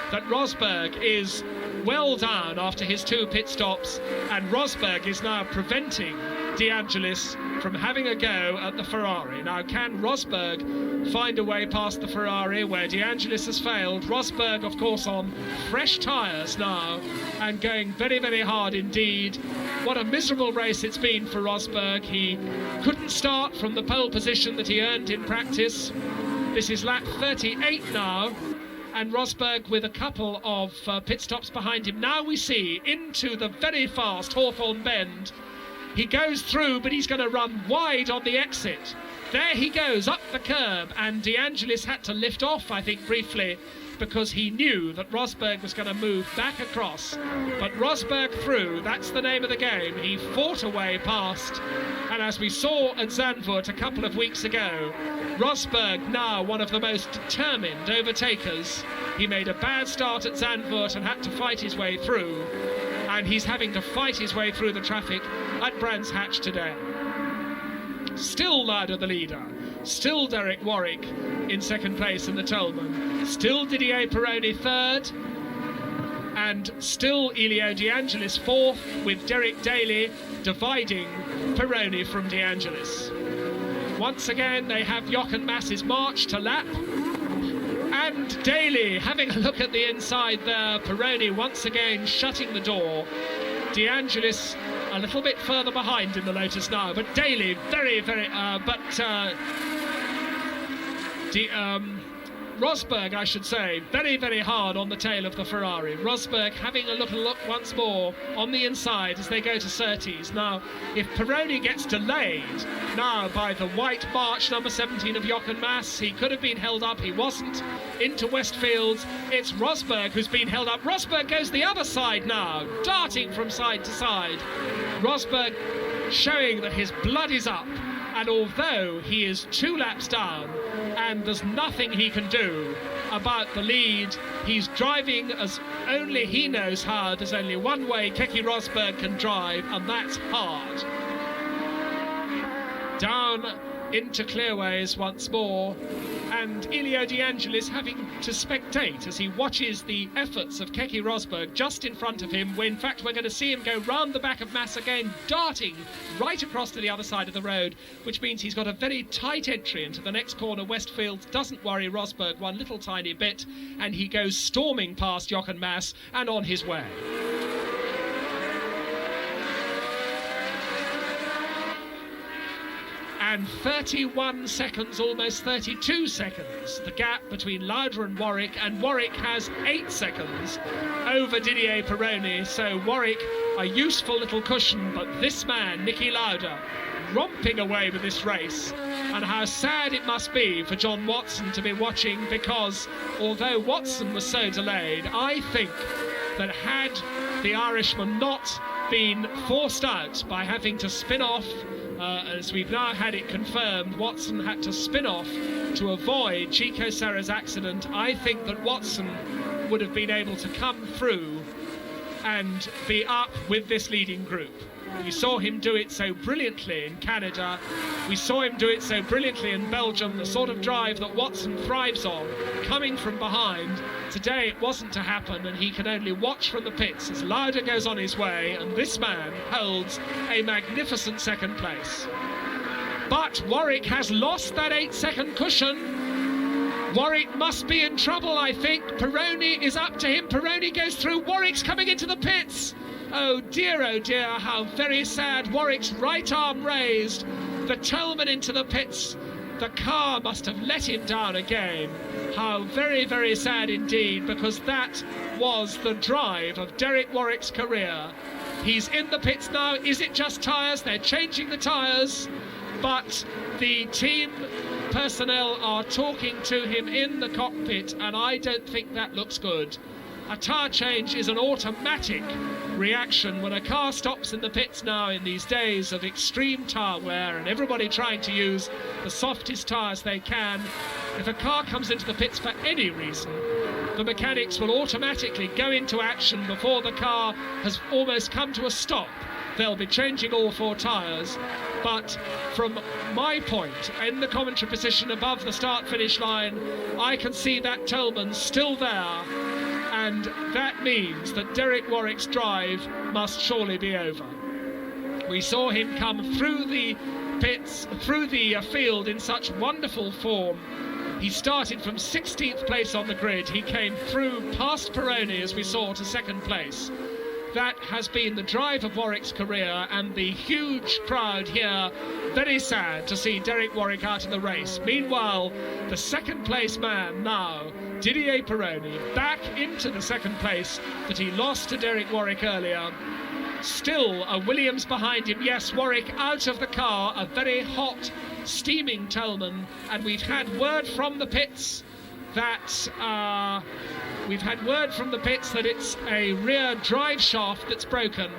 that Rosberg is well down after his 2 pit stops, and Rosberg is now preventing De Angelis from having a go at the Ferrari. Now, can Rosberg find a way past the Ferrari where De Angelis has failed? Rosberg, of course, on fresh tyres now and going very, very hard indeed. What a miserable race it's been for Rosberg. He couldn't start from the pole position that he earned in practice. This is lap 38 now, and Rosberg with a couple of pit stops behind him. Now we see into the very fast Hawthorne Bend. He goes through, but he's going to run wide on the exit. There he goes, up the curb, and De Angelis had to lift off, I think, briefly, because he knew that Rosberg was going to move back across. But Rosberg through, that's the name of the game. He fought a way past, and as we saw at Zandvoort a couple of weeks ago, Rosberg now one of the most determined overtakers. He made a bad start at Zandvoort and had to fight his way through, and he's having to fight his way through the traffic at Brands Hatch today. Still Lauda the leader, still Derek Warrick in second place in the Tolman, still Didier Pironi third, and still Elio De Angelis fourth, with Derek Daly dividing Pironi from De Angelis. Once again they have Jochen Mass's march to lap, and Daly having a look at the inside there. Pironi once again shutting the door. De Angelis a little bit further behind in the Lotus now, but Daly very, very, Rosberg, I should say, very, very hard on the tail of the Ferrari. Rosberg having a look once more on the inside as they go to Surtees. Now, if Pironi gets delayed now by the white march, number 17 of Jochen Mass, he could have been held up, he wasn't. Into Westfields, it's Rosberg who's been held up. Rosberg goes the other side now, darting from side to side. Rosberg showing that his blood is up, and although he is 2 laps down and there's nothing he can do about the lead, he's driving as only he knows how. There's only one way Keke Rosberg can drive, and that's hard. Down into clearways once more, and Elio De Angelis having to spectate as he watches the efforts of Keke Rosberg just in front of him, where in fact we're going to see him go round the back of Mass again, darting right across to the other side of the road, which means he's got a very tight entry into the next corner. Westfield doesn't worry Rosberg one little tiny bit, and he goes storming past Jochen Mass and on his way. And 31 seconds, almost 32 seconds, the gap between Lauda and Warrick has 8 seconds over Didier Pironi. So Warrick, a useful little cushion, but this man, Niki Lauda, romping away with this race. And how sad it must be for John Watson to be watching, because although Watson was so delayed, I think that had the Irishman not been forced out by having to spin off, as we've now had it confirmed, Watson had to spin off to avoid Chico Serra's accident, I think that Watson would have been able to come through and be up with this leading group. We saw him do it so brilliantly in Canada. We saw him do it so brilliantly in Belgium, the sort of drive that Watson thrives on, coming from behind. Today it wasn't to happen, and he can only watch from the pits as Lauda goes on his way, and this man holds a magnificent second place. But Warrick has lost that 8-second cushion. Warrick must be in trouble, I think. Pironi is up to him. Pironi goes through. Warrick's coming into the pits. Oh dear, how very sad. Warrick's right arm raised. The tailman into the pits. The car must have let him down again. How very, very sad indeed, because that was the drive of Derek Warrick's career. He's in the pits now. Is it just tyres? They're changing the tyres, but the team personnel are talking to him in the cockpit, and I don't think that looks good. A tyre change is an automatic reaction when a car stops in the pits now in these days of extreme tyre wear and everybody trying to use the softest tyres they can. If a car comes into the pits for any reason, the mechanics will automatically go into action before the car has almost come to a stop. They'll be changing all 4 tyres. But from my point, in the commentary position above the start-finish line, I can see that tailman still there, and that means that Derek Warrick's drive must surely be over. We saw him come through the pits, through the field in such wonderful form. He started from 16th place on the grid. He came through past Pironi, as we saw, to 2nd place. That has been the drive of Warrick's career, and the huge crowd here, very sad to see Derek Warrick out of the race. Meanwhile, the 2nd place man now, Didier Pironi, back into the 2nd place that he lost to Derek Warrick earlier. Still a Williams behind him. Yes, Warrick out of the car, a very hot, steaming tailman, and we've had word from the pits that it's a rear drive shaft that's broken,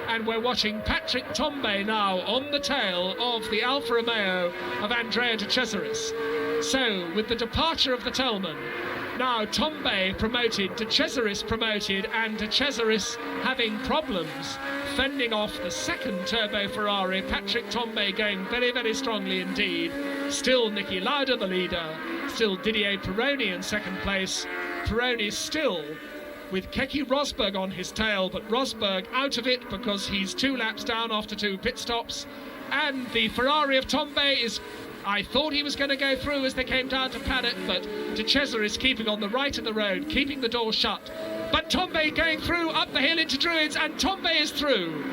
and we're watching Patrick Tambay now on the tail of the Alfa Romeo of Andrea De Cesaris. So, with the departure of the tailman, now Tambay promoted, De Cesaris promoted, and De Cesaris having problems fending off the 2nd turbo Ferrari. Patrick Tambay going very, very strongly indeed. Still Niki Lauda the leader, still Didier Pironi in 2nd place. Pironi still with Keke Rosberg on his tail, but Rosberg out of it because he's 2 laps down after 2 pit stops. And the Ferrari of Tambay is, I thought he was going to go through as they came down to paddock, but De Cesaris keeping on the right of the road, keeping the door shut. But Tambay going through up the hill into Druids, and Tambay is through.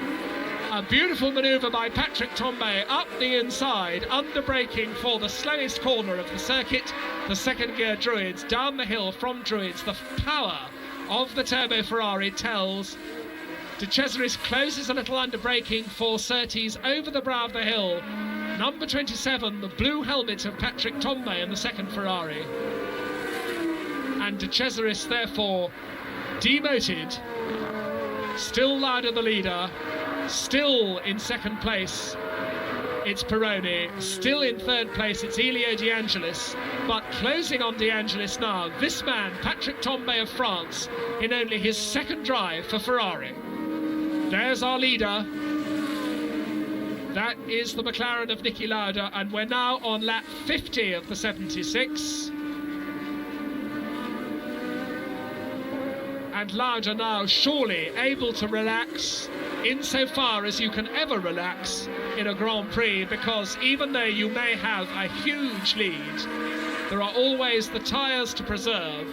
A beautiful manoeuvre by Patrick Tambay up the inside, under-braking for the slowest corner of the circuit, the 2nd gear Druids, down the hill from Druids. The power of the turbo Ferrari tells. De Cesaris closes a little under-braking for Surtees over the brow of the hill. Number 27, the blue helmet of Patrick Tambay in the 2nd Ferrari. And De Cesaris therefore demoted. Still Lauda the leader. Still in 2nd place, it's Pironi. Still in 3rd place, it's Elio De Angelis. But closing on De Angelis now, this man, Patrick Tambay of France, in only his 2nd drive for Ferrari. There's our leader. That is the McLaren of Niki Lauda, and we're now on lap 50 of the 76. And Lauda now surely able to relax, insofar as you can ever relax in a Grand Prix, because even though you may have a huge lead, there are always the tyres to preserve.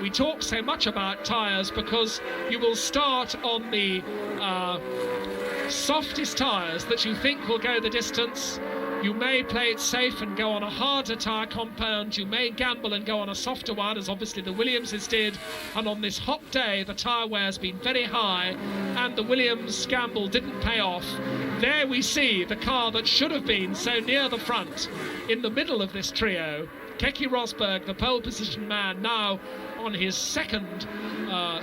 We talk so much about tyres because you will start on the softest tyres that you think will go the distance. You may play it safe and go on a harder tyre compound. You may gamble and go on a softer one, as obviously the Williamses did. And on this hot day, the tyre wear's been very high, and the Williams gamble didn't pay off. There we see the car that should have been so near the front in the middle of this trio. Keke Rosberg, the pole position man, now on his 2nd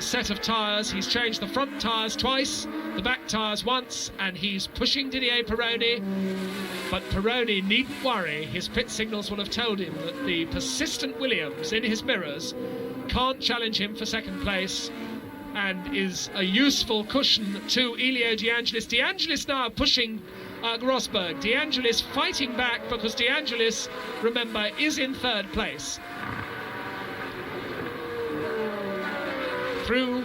set of tyres. He's changed the front tyres twice, the back tyres once, and he's pushing Didier Pironi. But Pironi needn't worry. His pit signals will have told him that the persistent Williams in his mirrors can't challenge him for 2nd place. and is a useful cushion to Elio De Angelis. De Angelis now pushing Rosberg. De Angelis fighting back because De Angelis, remember, is in third place. Through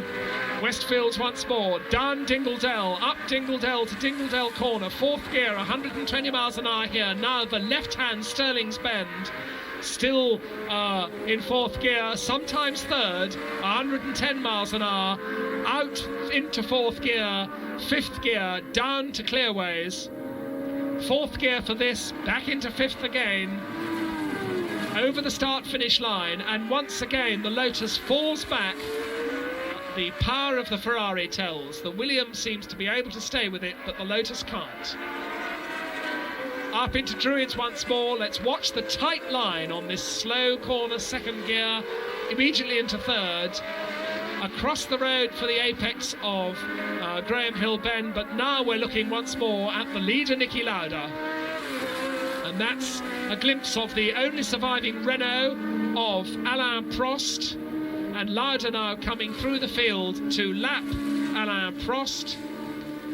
Westfields once more, down Dingledell, up Dingledell to Dingledell Corner, fourth gear, 120 miles an hour here. Now the left-hand Stirling's Bend, still in fourth gear, sometimes third, 110 miles an hour, out into fourth gear, fifth gear, down to Clearways, fourth gear for this, back into fifth again, over the start-finish line, and once again the Lotus falls back. The power of the Ferrari tells. The Williams seems to be able to stay with it, but the Lotus can't. Up into Druids once more. Let's watch the tight line on this slow corner, second gear, immediately into third. Across the road for the apex of Graham Hill Bend, but now we're looking once more at the leader, Niki Lauda. And that's a glimpse of the only surviving Renault of Alain Prost. And Lauda now coming through the field to lap Alain Prost,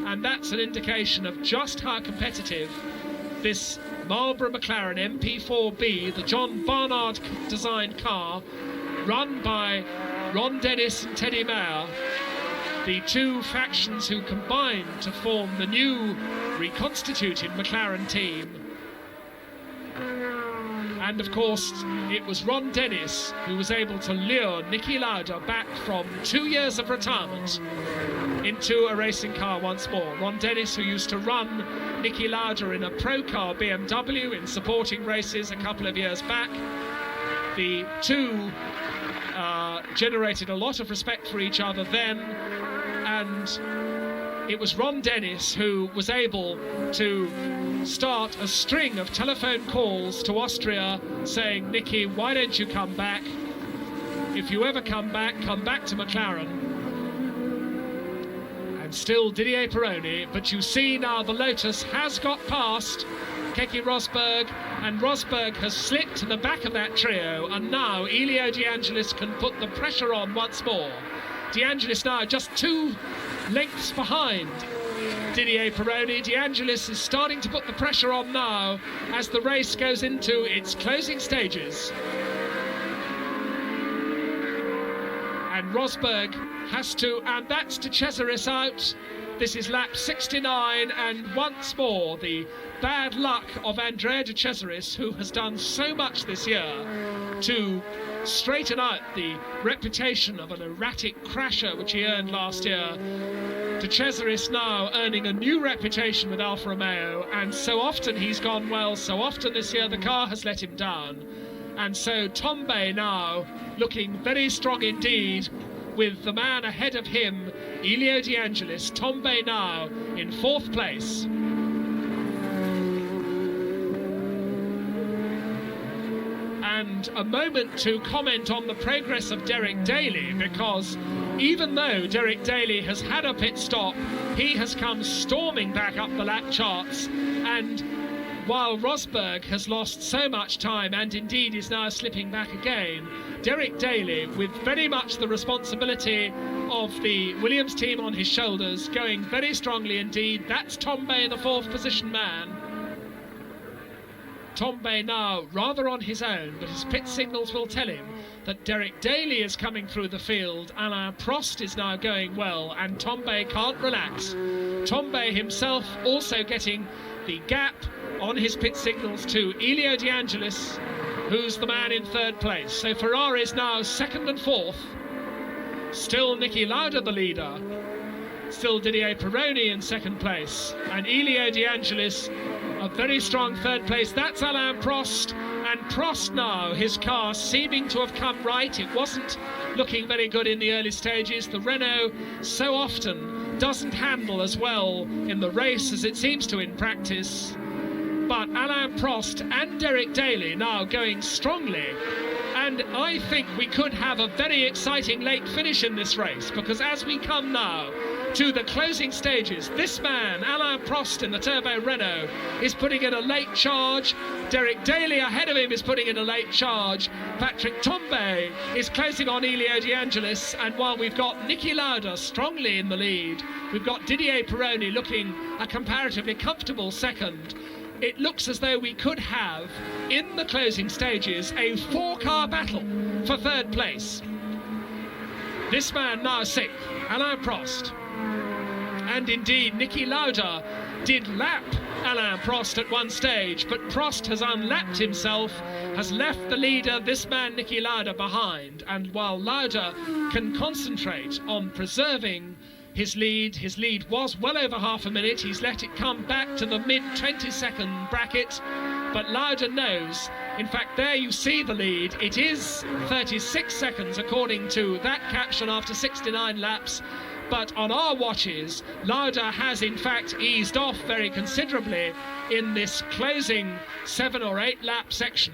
and that's an indication of just how competitive this Marlboro McLaren MP4B, the John Barnard designed car, run by Ron Dennis and Teddy Mayer, the two factions who combined to form the new reconstituted McLaren team. And of course, it was Ron Dennis who was able to lure Niki Lauda back from 2 years of retirement into a racing car once more. Ron Dennis, who used to run Niki Lauda in a pro car BMW in supporting races a couple of years back. The two generated a lot of respect for each other then, and it was Ron Dennis who was able to start a string of telephone calls to Austria saying, Niki, why don't you come back? If you ever come back to McLaren. And still Didier Pironi, but you see now the Lotus has got past Keke Rosberg, and Rosberg has slipped to the back of that trio, and now Elio De Angelis can put the pressure on once more. De Angelis now just 2 lengths behind Didier Pironi. De Angelis is starting to put the pressure on now as the race goes into its closing stages. And Rosberg has to, and that's De Cesaris out. This is lap 69, and once more the bad luck of Andrea De Cesaris, who has done so much this year to straighten out the reputation of an erratic crasher which he earned last year. De Cesaris now earning a new reputation with Alfa Romeo, and so often he's gone well, so often this year the car has let him down. And so Tombe now looking very strong indeed, with the man ahead of him, Elio De Angelis. Tombe now in 4th place. And a moment to comment on the progress of Derek Daly, because even though Derek Daly has had a pit stop, he has come storming back up the lap charts, and while Rosberg has lost so much time and indeed is now slipping back again, Derek Daly, with very much the responsibility of the Williams team on his shoulders, going very strongly indeed. That's Tombe, the 4th position man. Tombe now rather on his own, but his pit signals will tell him that Derek Daly is coming through the field. Alain Prost is now going well, and Tombe can't relax. Tombe himself also getting the gap on his pit signals to Elio De Angelis, who's the man in 3rd place. So Ferrari's now 2nd and 4th. Still Niki Lauda the leader. Still Didier Pironi in 2nd place. And Elio De Angelis, a very strong 3rd place. That's Alain Prost. And Prost now, his car seeming to have come right. It wasn't looking very good in the early stages. The Renault so often doesn't handle as well in the race as it seems to in practice. But Alain Prost and Derek Daly now going strongly, and I think we could have a very exciting late finish in this race, because as we come now to the closing stages. This man, Alain Prost in the Turbo Renault, is putting in a late charge. Derek Daly ahead of him is putting in a late charge. Patrick Tambay is closing on Elio De Angelis, and while we've got Niki Lauda strongly in the lead, we've got Didier Pironi looking a comparatively comfortable second. It looks as though we could have, in the closing stages, a four-car battle for third place. This man now sixth, Alain Prost. And indeed, Niki Lauda did lap Alain Prost at one stage, but Prost has unlapped himself, has left the leader, this man Niki Lauda, behind. And while Lauda can concentrate on preserving his lead was well over half a minute. He's let it come back to the mid 20-second bracket, but Lauda knows. In fact, there you see the lead. It is 36 seconds according to that caption after 69 laps. But on our watches, Lauda has in fact eased off very considerably in this closing 7 or 8 lap section.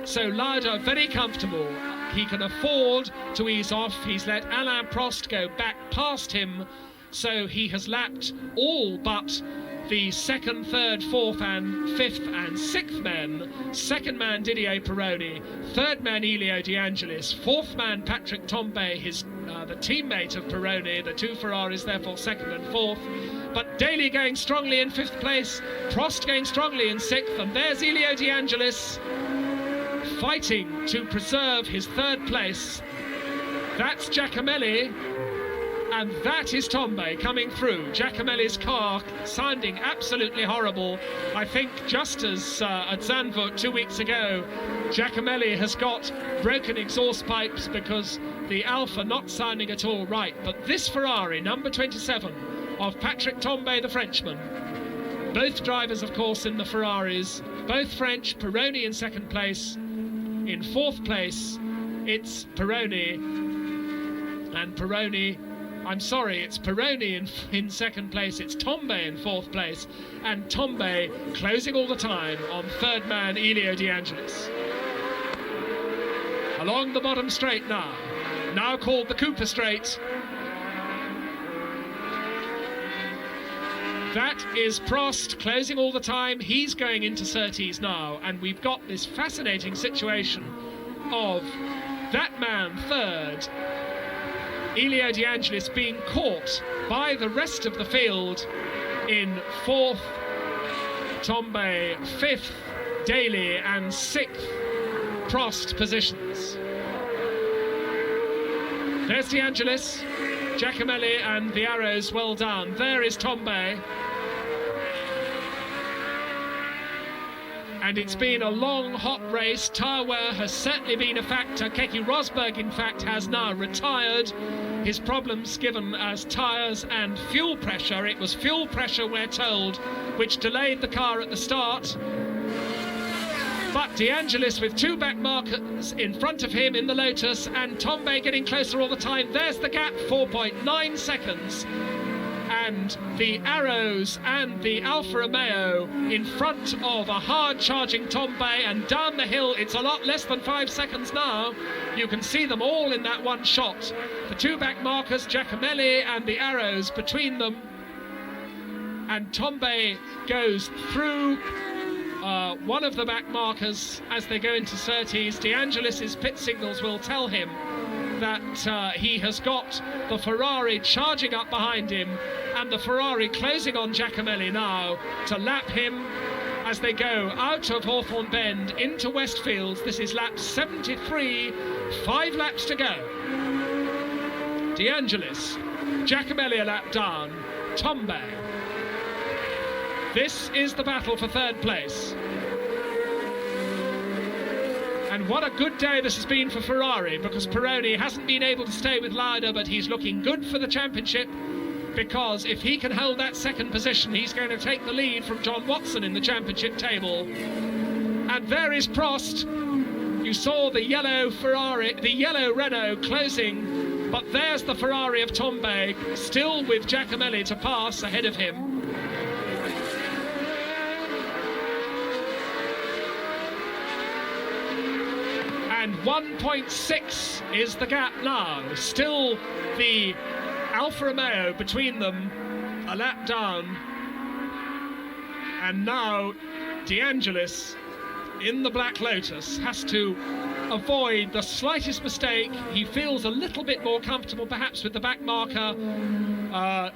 So Lauda very comfortable. He can afford to ease off. He's let Alain Prost go back past him, so he has lapped all but the second, third, fourth and fifth and sixth men. Second man Didier Pironi, third man Elio De Angelis, fourth man Patrick Tambay, the teammate of Pironi. The two Ferraris therefore second and fourth. But Daly going strongly in fifth place, Prost going strongly in sixth, and there's Elio De Angelis fighting to preserve his third place. That's Giacomelli, and that is Tambay coming through. Giacomelli's car sounding absolutely horrible. I think just as at Zandvoort 2 weeks ago, Giacomelli has got broken exhaust pipes because the Alfa not sounding at all right. But this Ferrari, number 27 of Patrick Tambay, the Frenchman, both drivers of course in the Ferraris, both French. Pironi in second place. In fourth place, it's Pironi, and Pironi, I'm sorry, it's Pironi in second place, it's Tambay in fourth place, and Tambay closing all the time on third man Elio De Angelis. Along the bottom straight now called the Cooper Straight. That is Prost closing all the time. He's going into Surtees now, and we've got this fascinating situation of that man third, Elio De Angelis, being caught by the rest of the field in fourth, Tambay fifth, Daly, and sixth, Prost positions. There's De Angelis, Giacomelli and the arrows well done. There is Tambay. And it's been a long, hot race. Tyre wear has certainly been a factor. Keke Rosberg, in fact, has now retired. His problems given as tyres and fuel pressure. It was fuel pressure, we're told, which delayed the car at the start. But De Angelis with two back markers in front of him in the Lotus, and Tambay getting closer all the time. There's the gap, 4.9 seconds. And the arrows and the Alfa Romeo in front of a hard-charging Tambay, and down the hill it's a lot less than 5 seconds now. You can see them all in that one shot. The two back markers, Giacomelli and the arrows between them. And Tambay goes through one of the back markers as they go into Surtees. De Angelis' pit signals will tell him that he has got the Ferrari charging up behind him, and the Ferrari closing on Giacomelli now to lap him as they go out of Hawthorne Bend into Westfields. This is lap 73, 5 laps to go. De Angelis, Giacomelli a lap down, Tambay. This is the battle for third place. And what a good day this has been for Ferrari, because Pironi hasn't been able to stay with Lauda, but he's looking good for the championship, because if he can hold that second position, he's going to take the lead from John Watson in the championship table. And there is Prost. You saw the yellow Ferrari, the yellow Renault closing, but there's the Ferrari of Tambay, still with Giacomelli to pass ahead of him. And 1.6 is the gap now. Still the Alfa Romeo between them, a lap down. And now De Angelis in the Black Lotus has to avoid the slightest mistake. He feels a little bit more comfortable perhaps with the back marker,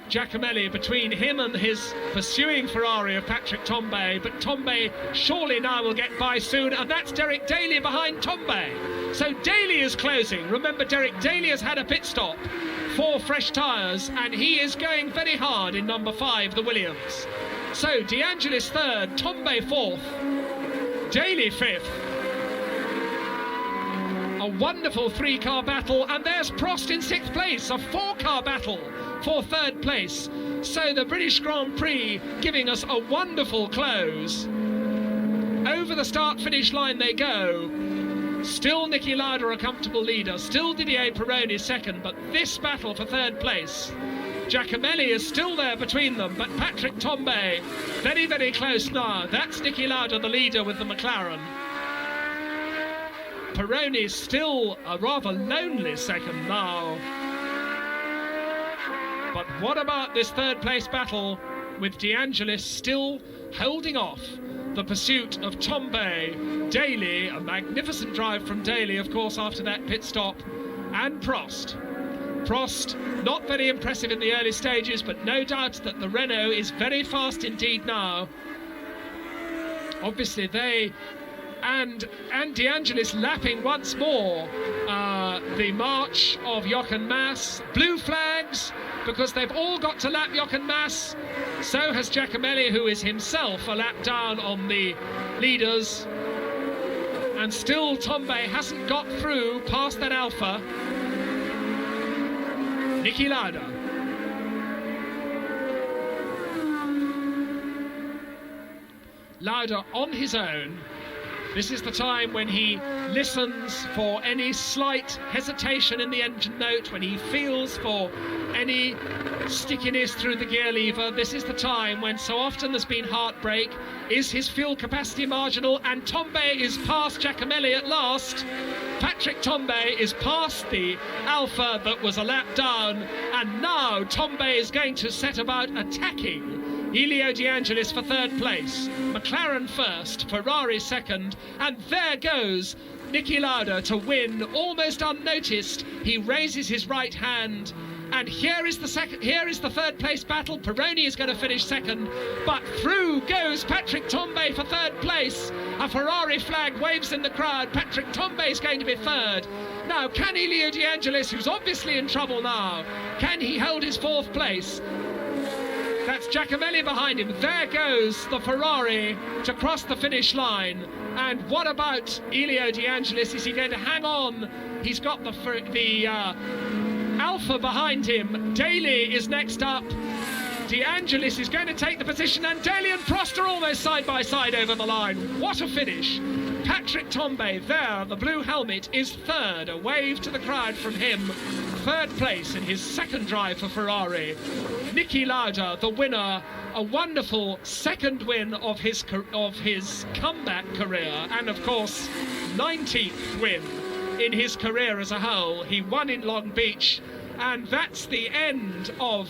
Giacomelli, between him and his pursuing Ferrari of Patrick Tambay, but Tambay surely now will get by soon, and that's Derek Daly behind Tambay. So Daly is closing. Remember, Derek Daly has had a pit stop, 4 fresh tyres, and he is going very hard in number 5, the Williams. So De Angelis 3rd, Tambay 4th, Daly 5th. A wonderful 3-car battle, and there's Prost in 6th place, a 4-car battle for 3rd place. So the British Grand Prix giving us a wonderful close. Over the start-finish line they go. Still Niki Lauda a comfortable leader, still Didier Pironi 2nd, but this battle for 3rd place. Giacomelli is still there between them, but Patrick Tambay very, very close now. That's Niki Lauda, the leader with the McLaren. Pironi still a rather lonely 2nd now. But what about this 3rd place battle with De Angelis still holding off the pursuit of Tambay, Daly, a magnificent drive from Daly, of course, after that pit stop, and Prost. Prost, not very impressive in the early stages, but no doubt that the Renault is very fast indeed now. Obviously they and De Angelis lapping once more the march of Jochen Mass. Blue flags, because they've all got to lap Jochen Mass. So has Giacomelli, who is himself a lap down on the leaders. And still Tambay hasn't got through past that Alpha. Niki Lauda. Lauda on his own. This is the time when he listens for any slight hesitation in the engine note, when he feels for any stickiness through the gear lever. This is the time when so often there's been heartbreak. Is his fuel capacity marginal? And Tambay is past Giacomelli at last. Patrick Tambay is past the Alpha that was a lap down, and now Tambay is going to set about attacking Elio De Angelis for 3rd place, McLaren 1st, Ferrari 2nd, and there goes Niki Lauda to win almost unnoticed. He raises his right hand, and here is the 3rd place battle. Pironi is going to finish 2nd, but through goes Patrick Tambay for 3rd place. A Ferrari flag waves in the crowd. Patrick Tambay is going to be 3rd. Now, can Elio De Angelis, who's obviously in trouble now, can he hold his 4th place? That's Giacomelli behind him. There goes the Ferrari to cross the finish line. And what about Elio De Angelis? Is he going to hang on? He's got the Alpha behind him. Daly is next up. De Angelis is going to take the position, and Daly and Prost are almost side by side over the line. What a finish. Patrick Tambay there, the blue helmet, is 3rd. A wave to the crowd from him. 3rd place in his 2nd drive for Ferrari. Niki Lauda, the winner, a wonderful 2nd win of his comeback career, and of course 19th win in his career as a whole. He won in Long Beach, and that's the end of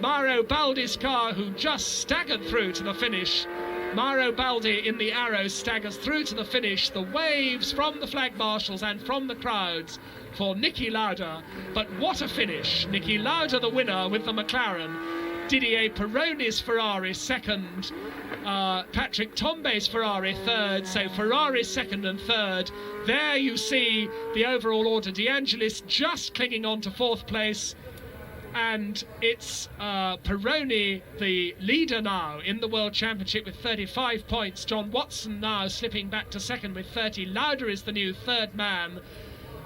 Mauro Baldi's car, who just staggered through to the finish. Mauro Baldi in the Arrow staggers through to the finish. The waves from the flag marshals and from the crowds for Niki Lauda. But what a finish. Niki Lauda the winner with the McLaren. Didier Pironi's Ferrari 2nd. Patrick Tambay's Ferrari 3rd. So Ferrari 2nd and 3rd. There you see the overall order. De Angelis just clinging on to 4th place. And it's Pironi, the leader now in the World Championship with 35 points. John Watson now slipping back to 2nd with 30. Lauda is the new 3rd man.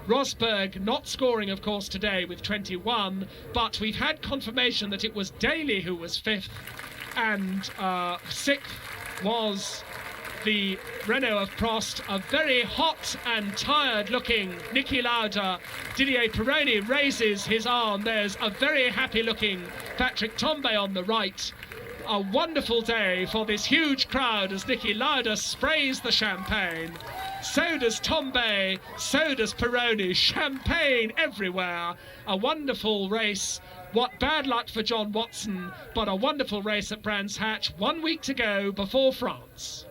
Rosberg not scoring, of course, today with 21, but we've had confirmation that it was Daly who was 5th, and 6th was the Renault of Prost. A very hot and tired looking Niki Lauda. Didier Pironi raises his arm. There's a very happy looking Patrick Tambay on the right. A wonderful day for this huge crowd as Niki Lauda sprays the champagne. So does Tombe, so does Pironi. Champagne everywhere. A wonderful race. What bad luck for John Watson, but a wonderful race at Brands Hatch. 1 week to go before France.